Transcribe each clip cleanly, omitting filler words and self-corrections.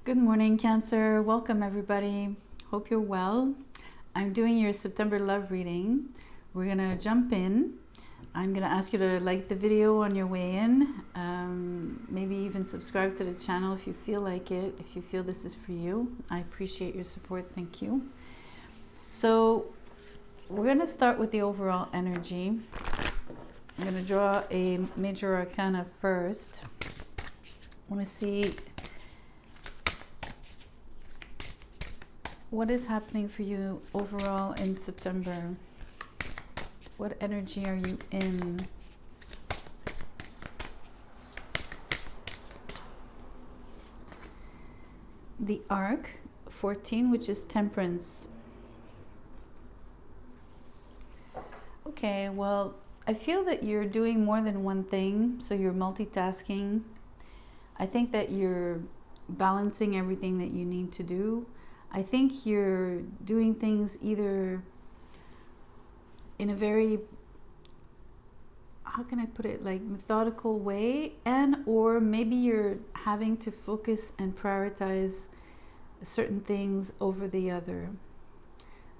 Good morning, Cancer. Welcome, everybody. Hope you're well. I'm doing your September love reading. We're going to jump in. I'm going to ask you to like the video on your way in. Maybe even subscribe to the channel if you feel like it, if you feel this is for you. I appreciate your support. Thank you. So, we're going to start with the overall energy. I'm going to draw a major arcana first. I want to see what is happening for you overall in September. What energy are you in? The Arc 14, which is Temperance. Okay, well, I feel that you're doing more than one thing, so you're multitasking. I think that you're balancing everything that you need to do. I think you're doing things either in a very, how can I put it, like methodical way, and or maybe you're having to focus and prioritize certain things over the other.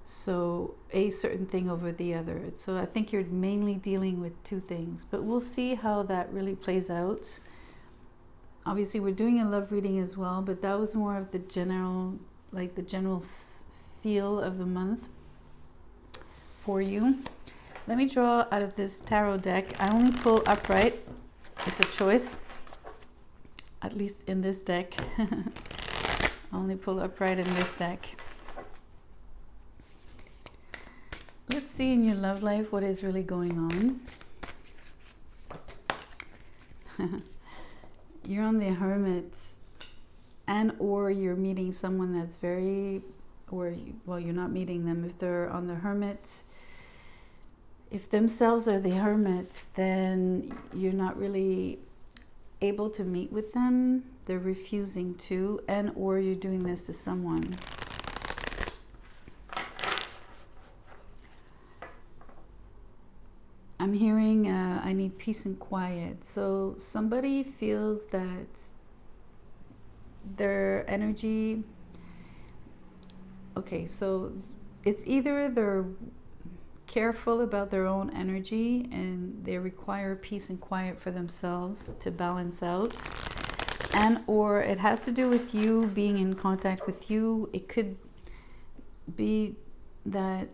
So a certain thing over the other. So I think you're mainly dealing with two things, but we'll see how that really plays out. Obviously, we're doing a love reading as well, but that was more of the general, like the general feel of the month for you. Let me draw out of this tarot deck. I only pull upright. It's a choice, at least in this deck. I only pull upright in this deck. Let's see in your love life what is really going on. You're on the Hermit, and or you're meeting someone that's very, or well, you're not meeting them. If they're on the Hermit, if themselves are the Hermit, then you're not really able to meet with them. They're refusing to, and or you're doing this to someone. I'm hearing I need peace and quiet. So somebody feels that their energy, okay, so it's either they're careful about their own energy and they require peace and quiet for themselves to balance out, and or it has to do with you being in contact with you. It could be that,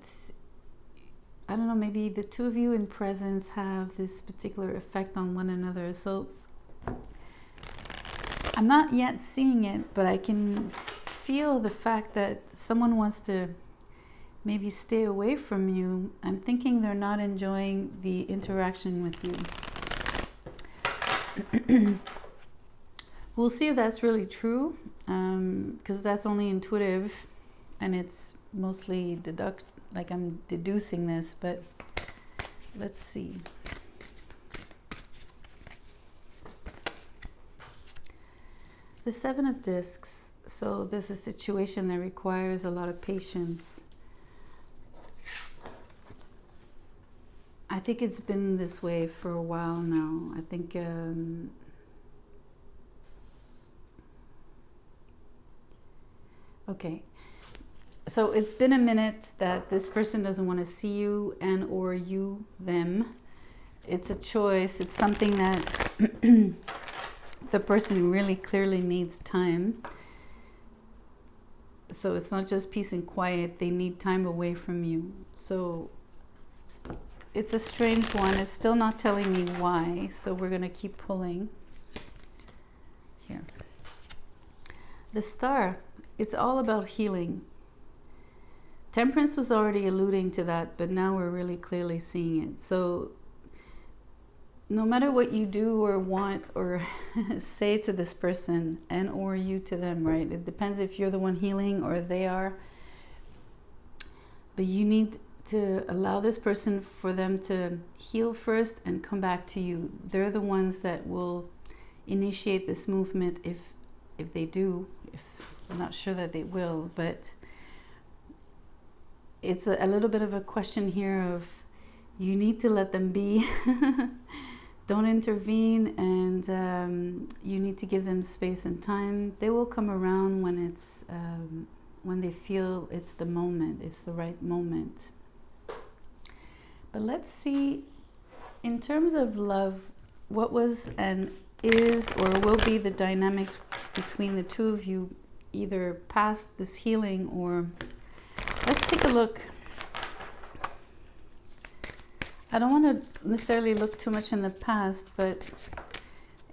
I don't know, maybe the two of you in presence have this particular effect on one another. So I'm not yet seeing it, but I can feel the fact that someone wants to maybe stay away from you. I'm thinking they're not enjoying the interaction with you. We'll see if that's really true, because that's only intuitive and it's mostly like I'm deducing this, but let's see. The Seven of Discs. So this is a situation that requires a lot of patience. I think it's been this way for a while now. I think okay. So it's been a minute that this person doesn't want to see you, and or you them. It's a choice. It's something that's the person really clearly needs time. So it's not just peace and quiet. They need time away from you. So it's a strange one. It's still not telling me why. So we're going to keep pulling. Here. The Star. It's all about healing. Temperance was already alluding to that, but now we're really clearly seeing it. So no matter what you do or want or say to this person, and or you to them, right? It depends if you're the one healing or they are. But you need to allow this person for them to heal first and come back to you. They're the ones that will initiate this movement if they do. I'm not sure that they will, but it's a little bit of a question here of you need to let them be Don't intervene, and you need to give them space and time. They will come around when it's when they feel it's the moment, it's the right moment. But let's see, in terms of love, what was and is or will be the dynamics between the two of you, either past this healing or... Let's take a look. I don't want to necessarily look too much in the past, but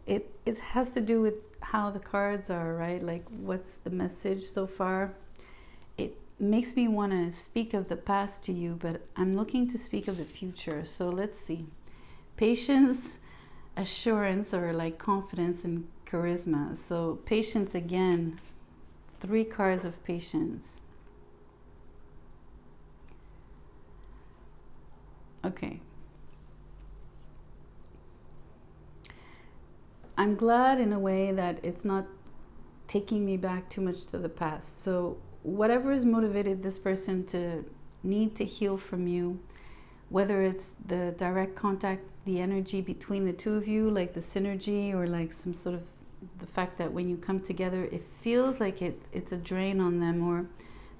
it has to do with how the cards are, right? Like, what's the message so far? It makes me want to speak of the past to you, but I'm looking to speak of the future. So let's see. Patience, assurance, or like confidence and charisma. So patience again, 3 cards of patience. Okay. I'm glad in a way that it's not taking me back too much to the past. So whatever has motivated this person to need to heal from you, whether it's the direct contact, the energy between the two of you, like the synergy, or like some sort of the fact that when you come together, it feels like it's a drain on them, or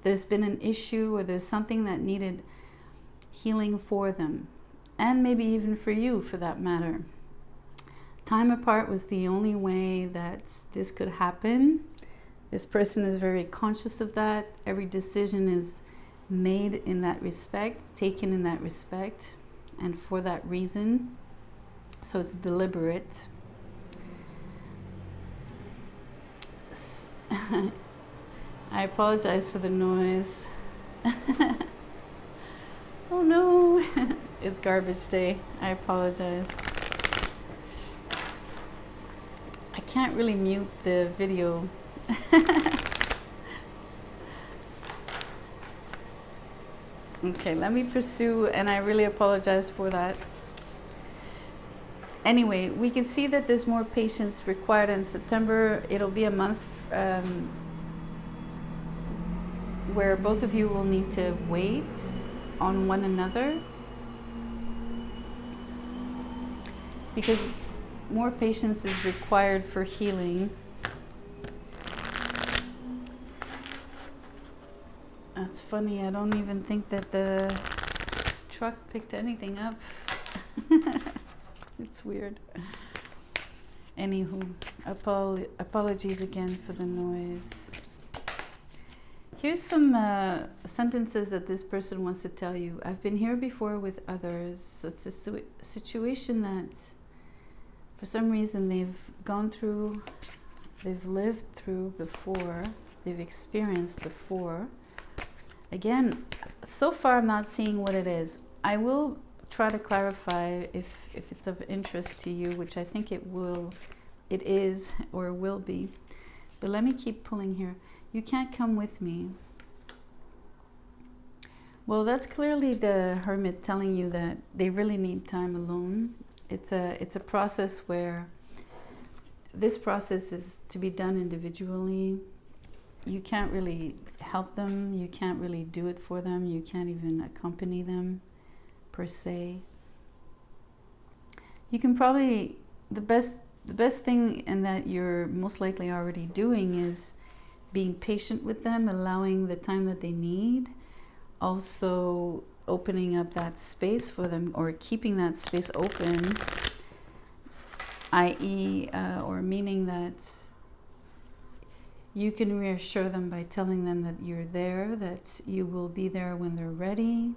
there's been an issue, or there's something that needed healing for them, and maybe even for you for that matter. Time apart was the only way that this could happen. This person is very conscious of that. Every decision is made in that respect, taken in that respect, and for that reason. So it's deliberate. I apologize for the noise. Oh no, it's garbage day. I apologize. I can't really mute the video. Okay, let me pursue, and I really apologize for that. Anyway, we can see that there's more patience required in September. It'll be a month where both of you will need to wait on one another, because more patience is required for healing. That's funny, I don't even think that the truck picked anything up. It's weird. Anywho, apologies again for the noise. Here's some sentences that this person wants to tell you. I've been here before with others. So it's a situation that for some reason they've gone through, they've lived through before, they've experienced before. Again, so far I'm not seeing what it is. I will try to clarify if it's of interest to you, which I think it is or will be. But let me keep pulling here. You can't come with me. Well, that's clearly the Hermit telling you that they really need time alone. It's a process where this process is to be done individually. You can't really help them. You can't really do it for them. You can't even accompany them per se. You can probably, the best thing, and that you're most likely already doing, is being patient with them, allowing the time that they need, also opening up that space for them, or keeping that space open, i.e. Or meaning that you can reassure them by telling them that you're there, that you will be there when they're ready,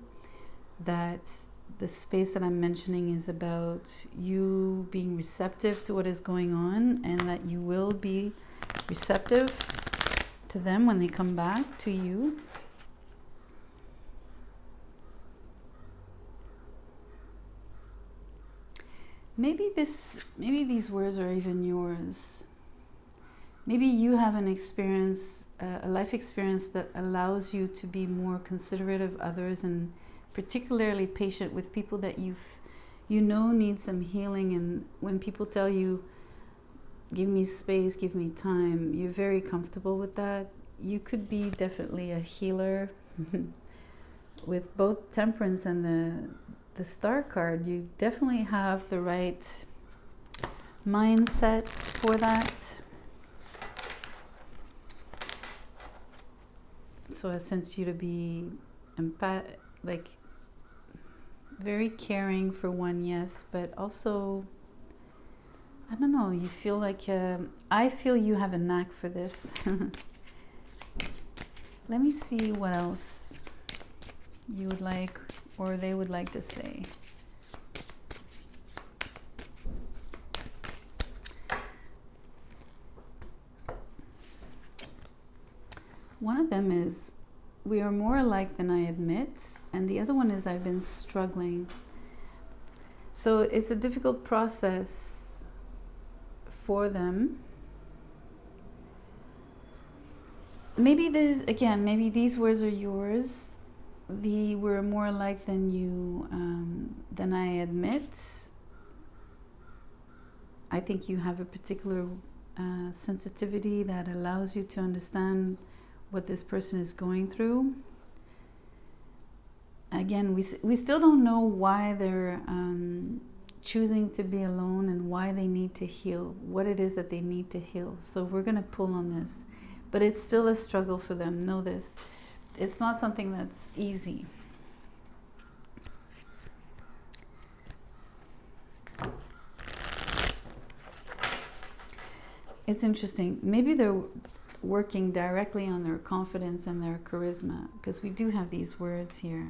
that the space that I'm mentioning is about you being receptive to what is going on, and that you will be receptive to them when they come back to you. Maybe these words are even yours. Maybe you have an experience, a life experience that allows you to be more considerate of others, and particularly patient with people that you need some healing. And when people tell you, give me space, give me time, you're very comfortable with that. You could be definitely a healer. With both Temperance and the Star card, you definitely have the right mindset for that. So I sense you to be like very caring for one, yes, but also, I don't know, you feel like, I feel you have a knack for this. Let me see what else you would like, or they would like to say. One of them is, we are more alike than I admit, and the other one is, I've been struggling. So it's a difficult process for them. Maybe maybe these words are yours. We're more alike than than I admit. I think you have a particular sensitivity that allows you to understand what this person is going through. Again, we still don't know why they're choosing to be alone and why they need to heal, what it is that they need to heal. So we're going to pull on this. But it's still a struggle for them. Know this. It's not something that's easy. It's interesting. Maybe they're working directly on their confidence and their charisma, because we do have these words here.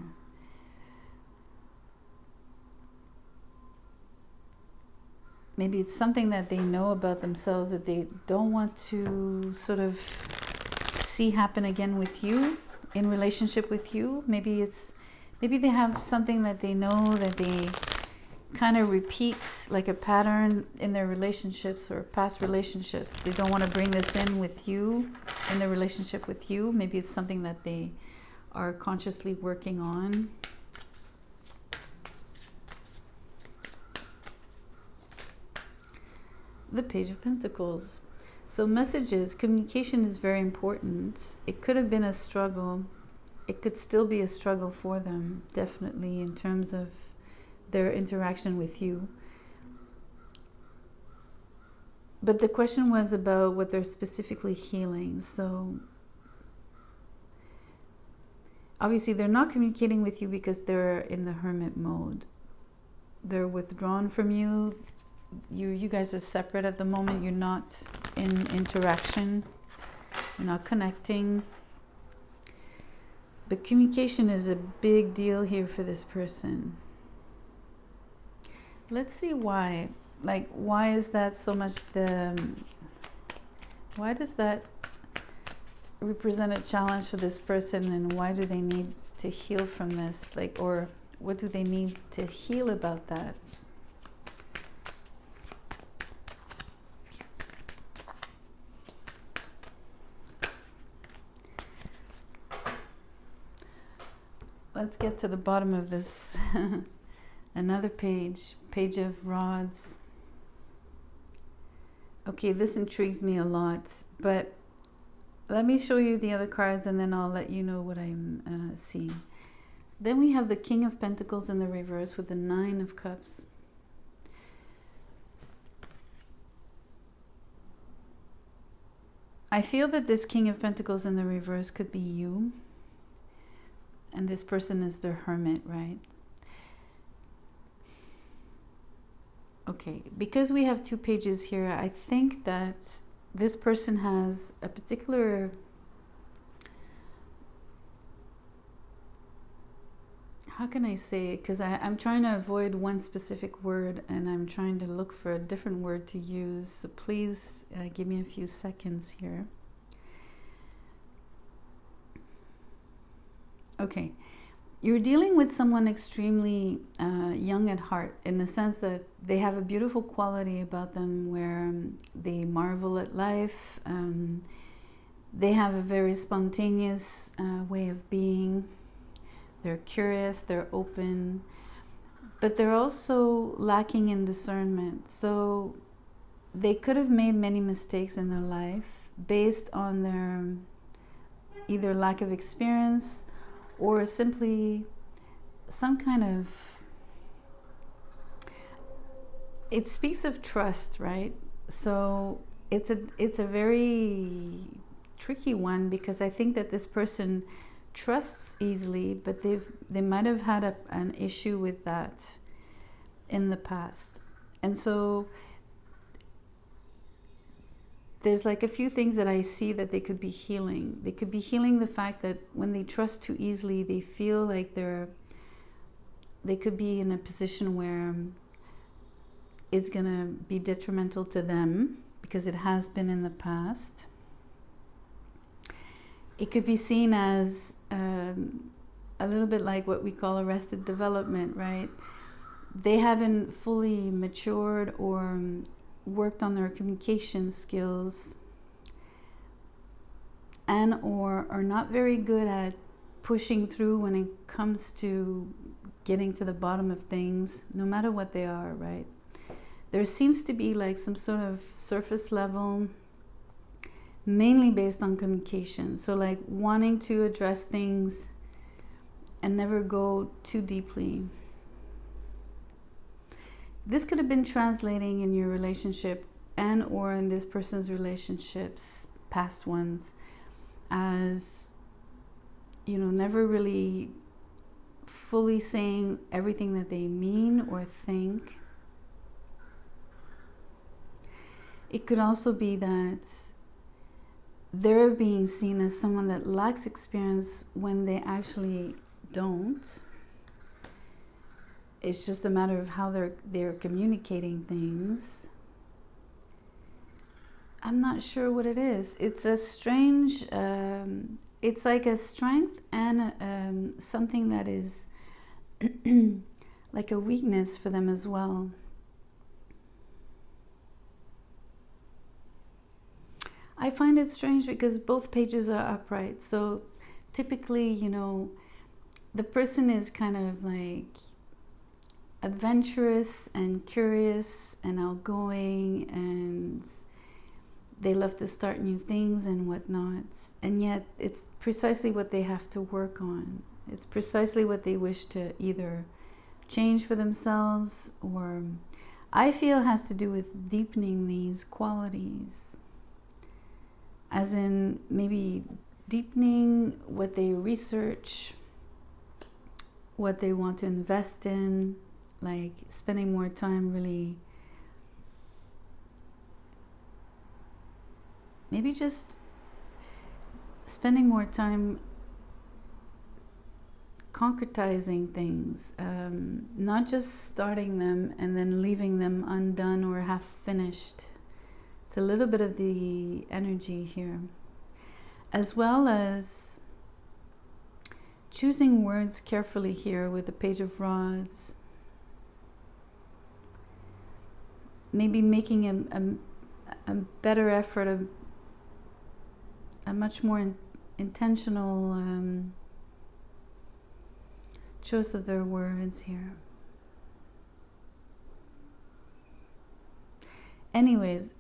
Maybe it's something that they know about themselves that they don't want to sort of see happen again with you, in relationship with you. Maybe they have something that they know that they kind of repeat, like a pattern in their relationships or past relationships. They don't want to bring this in with you, in their relationship with you. Maybe it's something that they are consciously working on. The Page of Pentacles. So messages, communication is very important. It could have been a struggle. It could still be a struggle for them, definitely, in terms of their interaction with you. But the question was about what they're specifically healing. So obviously they're not communicating with you because they're in the hermit mode. They're withdrawn from you. You guys are separate at the moment. You're not in interaction. You're not connecting. But communication is a big deal here for this person. Let's see why. Like, why is that so much why does that represent a challenge for this person, and why do they need to heal from this? Like, or what do they need to heal about that? Let's get to the bottom of this. Another page of rods. Okay, this intrigues me a lot, but let me show you the other cards and then I'll let you know what I'm seeing. Then we have the King of Pentacles in the reverse with the Nine of Cups. I feel that this King of Pentacles in the reverse could be you. And this person is the Hermit, right? Okay, because we have two pages here, I think that this person has a particular, how can I say it? Because I'm trying to avoid one specific word and I'm trying to look for a different word to use. So please give me a few seconds here. Okay, you're dealing with someone extremely young at heart, in the sense that they have a beautiful quality about them where they marvel at life. They have a very spontaneous way of being. They're curious, they're open, but they're also lacking in discernment. So they could have made many mistakes in their life based on their either lack of experience or simply some kind of it speaks of trust, right? So it's a very tricky one, because I think that this person trusts easily, but they might have had an issue with that in the past. And so there's like a few things that I see that they could be healing. They could be healing the fact that when they trust too easily, they feel like they could be in a position where it's going to be detrimental to them, because it has been in the past. It could be seen as a little bit like what we call arrested development, right? They haven't fully matured or worked on their communication skills, and or are not very good at pushing through when it comes to getting to the bottom of things, no matter what they are, right? There seems to be like some sort of surface level, mainly based on communication. So like wanting to address things and never go too deeply. This could have been translating in your relationship and or in this person's relationships, past ones, as, you know, never really fully saying everything that they mean or think. It could also be that they're being seen as someone that lacks experience when they actually don't. It's just a matter of how they're communicating things. I'm not sure what it is. It's a strange, it's like a strength and something that is like a weakness for them as well. I find it strange because both pages are upright. So typically, you know, the person is kind of like adventurous and curious and outgoing, and they love to start new things and whatnot. And yet it's precisely what they have to work on. It's precisely what they wish to either change for themselves, or I feel has to do with deepening these qualities. As in maybe deepening what they research, what they want to invest in, like spending more time really, maybe just spending more time concretizing things, not just starting them and then leaving them undone or half finished. It's a little bit of the energy here, as well as choosing words carefully here with the Page of Rods. Maybe making a better effort, a much more intentional choice of their words here. Anyways,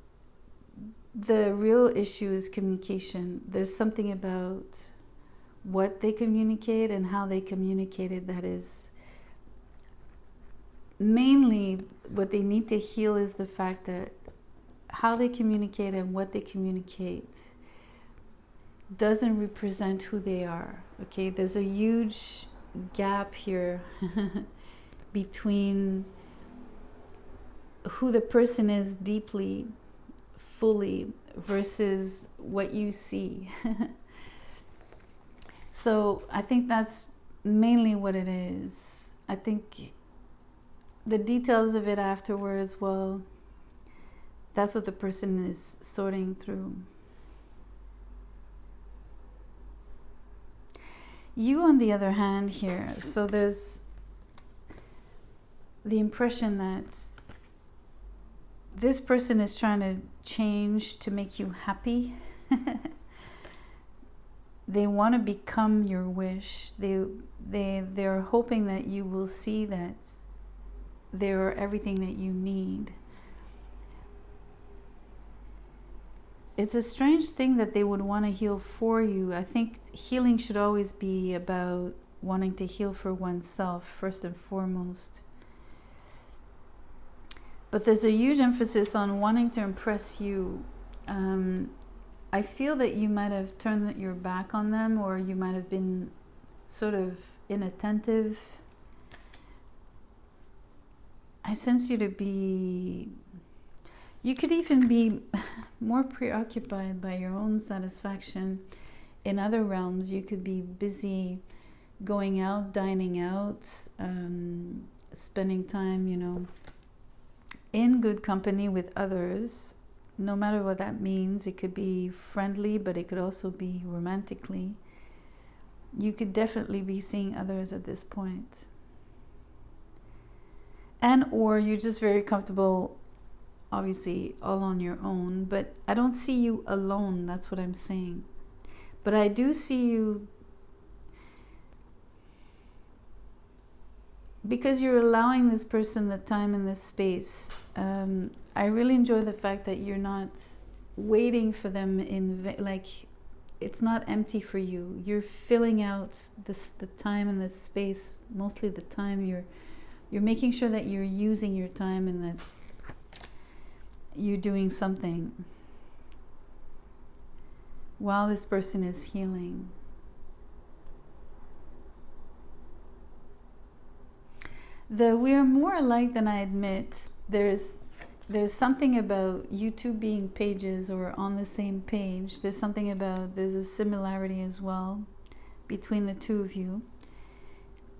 the real issue is communication. There's something about what they communicate and how they communicate it that is mainly what they need to heal, is the fact that how they communicate and what they communicate doesn't represent who they are. Okay, there's a huge gap here between who the person is deeply, fully, versus what you see. So I think that's mainly what it is. I think the details of it afterwards, well, that's what the person is sorting through. You, on the other hand, here, so there's the impression that this person is trying to change to make you happy. They want to become your wish. They're hoping that you will see that they're everything that you need. It's a strange thing that they would want to heal for you. I think healing should always be about wanting to heal for oneself, first and foremost. But there's a huge emphasis on wanting to impress you. I feel that you might have turned your back on them, or you might have been sort of inattentive. I sense you to be, you could even be more preoccupied by your own satisfaction in other realms. You could be busy going out, dining out, spending time, in good company with others, no matter what that means. It could be friendly, but it could also be romantically. You could definitely be seeing others at this point. And or you're just very comfortable, obviously, all on your own. But I don't see you alone, that's what I'm saying. But I do see you, because you're allowing this person the time and the space. I really enjoy the fact that you're not waiting for them like it's not empty for you. You're filling out the time and the space. Mostly the time you're making sure that you're using your time and that you're doing something while this person is healing. We are more alike than I admit. There's something about you two being pages or on the same page. There's a similarity as well between the two of you.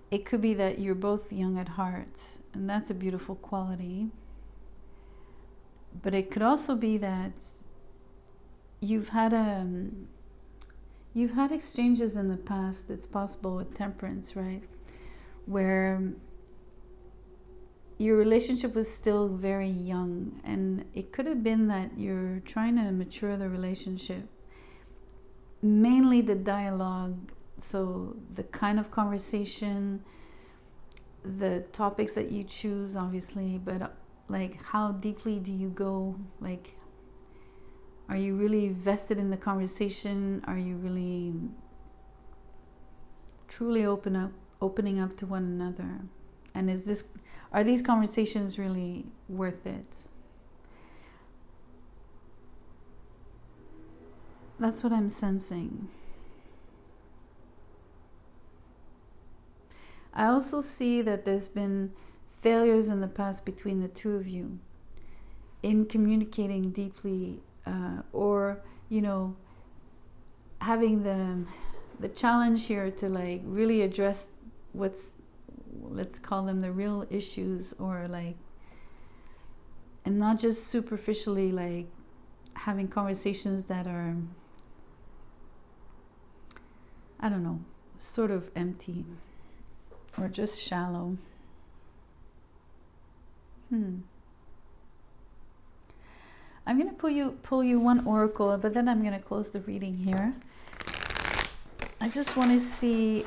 It could be that you're both young at heart, and that's a beautiful quality. But it could also be that you've had exchanges in the past. It's possible with temperance, right? Where your relationship was still very young, and it could have been that you're trying to mature the relationship. Mainly the dialogue, so the kind of conversation, the topics that you choose, obviously, but like how deeply do you go? Like, are you really vested in the conversation? Are you really truly opening up to one another? And are these conversations really worth it? That's what I'm sensing. I also see that there's been failures in the past between the two of you in communicating deeply, or having the challenge here to like really address let's call them the real issues, or like, and not just superficially like having conversations that are, I don't know, sort of empty or just shallow. I'm going to pull you one oracle, but then I'm going to close the reading here. I just want to see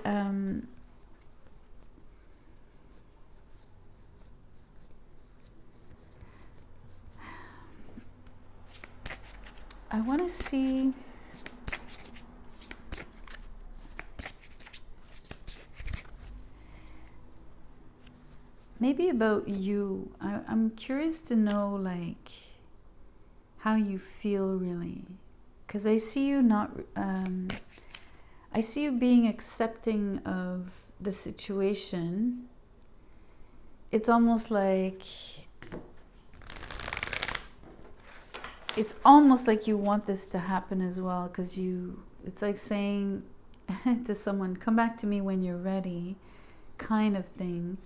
I want to see maybe about you. I'm curious to know like how you feel really, because I see you I see you being accepting of the situation. It's almost like you want this to happen as well, because it's like saying to someone, come back to me when you're ready, kind of thing.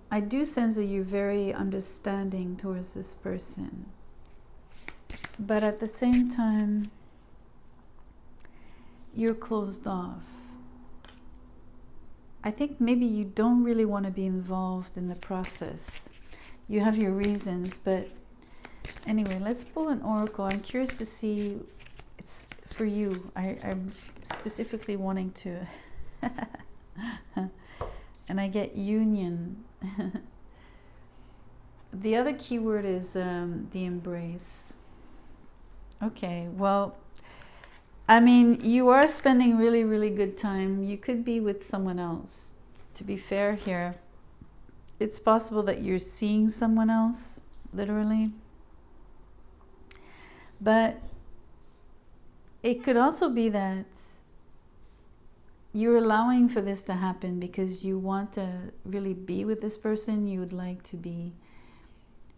I do sense that you're very understanding towards this person, but at the same time you're closed off. I think maybe you don't really want to be involved in the process. You have your reasons, but anyway, let's pull an oracle. I'm curious to see, it's for you. I'm specifically wanting to and I get union. The other keyword is the embrace. Okay, well, I mean, you are spending really, really good time. You could be with someone else to be fair here, it's possible that you're seeing someone else, literally. But it could also be that you're allowing for this to happen because you want to really be with this person. You would like to be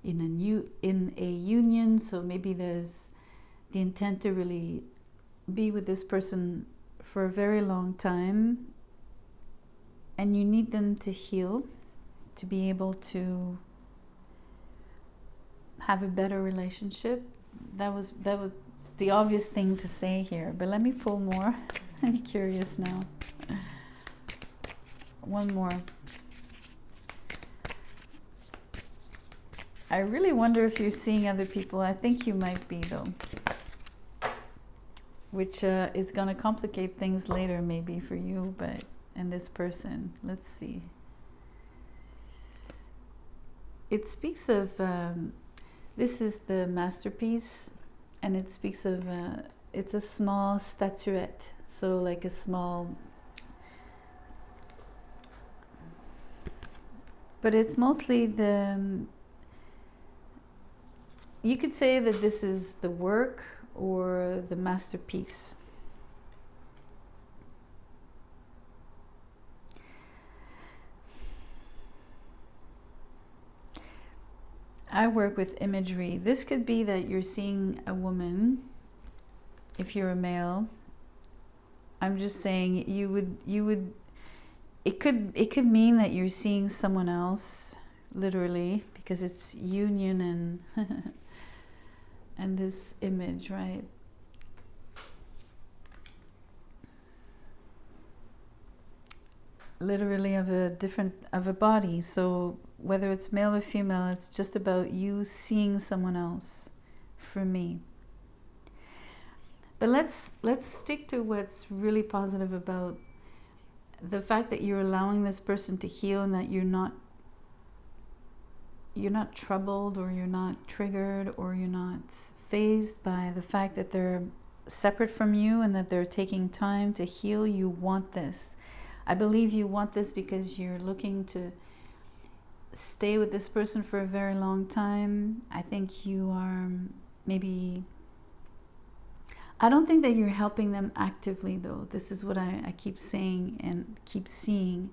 in a union. So maybe there's the intent to really be with this person for a very long time, and you need them to heal to be able to have a better relationship. That was the obvious thing to say here, but let me pull more. I'm curious now. One more. I really wonder if you're seeing other people. I think you might be, though, which is going to complicate things later maybe for you, but and this person, let's see. It speaks of this is the masterpiece, and it speaks of it's a small statuette, so like a small, but it's mostly you could say that this is the work or the masterpiece. I work with imagery. This could be that you're seeing a woman, if you're a male. I'm just saying you would it could mean that you're seeing someone else, literally, because it's union and and this image, right? Literally of a body. So whether it's male or female, it's just about you seeing someone else, for me. But let's stick to what's really positive about the fact that you're allowing this person to heal, and that you're not troubled, or you're not triggered, or you're not fazed by the fact that they're separate from you and that they're taking time to heal. You want this. I believe you want this because you're looking to stay with this person for a very long time. I think you are maybe... I don't think that you're helping them actively, though. This is what I keep saying and keep seeing.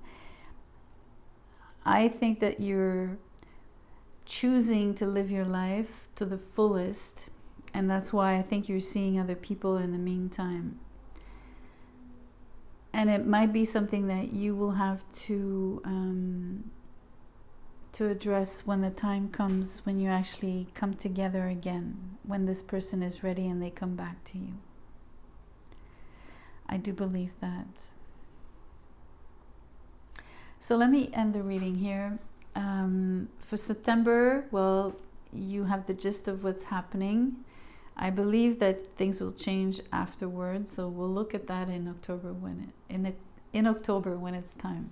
I think that you're choosing to live your life to the fullest, and that's why I think you're seeing other people in the meantime. And it might be something that you will have to address when the time comes, when you actually come together again, when this person is ready and they come back to you. I do believe that. So let me end the reading here. For September, well, you have the gist of what's happening. I believe that things will change afterwards, so we'll look at that in October in October when it's time.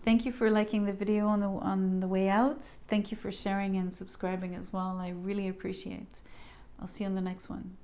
Thank you for liking the video on the way out. Thank you for sharing and subscribing as well. I really appreciate it. I'll see you on the next one.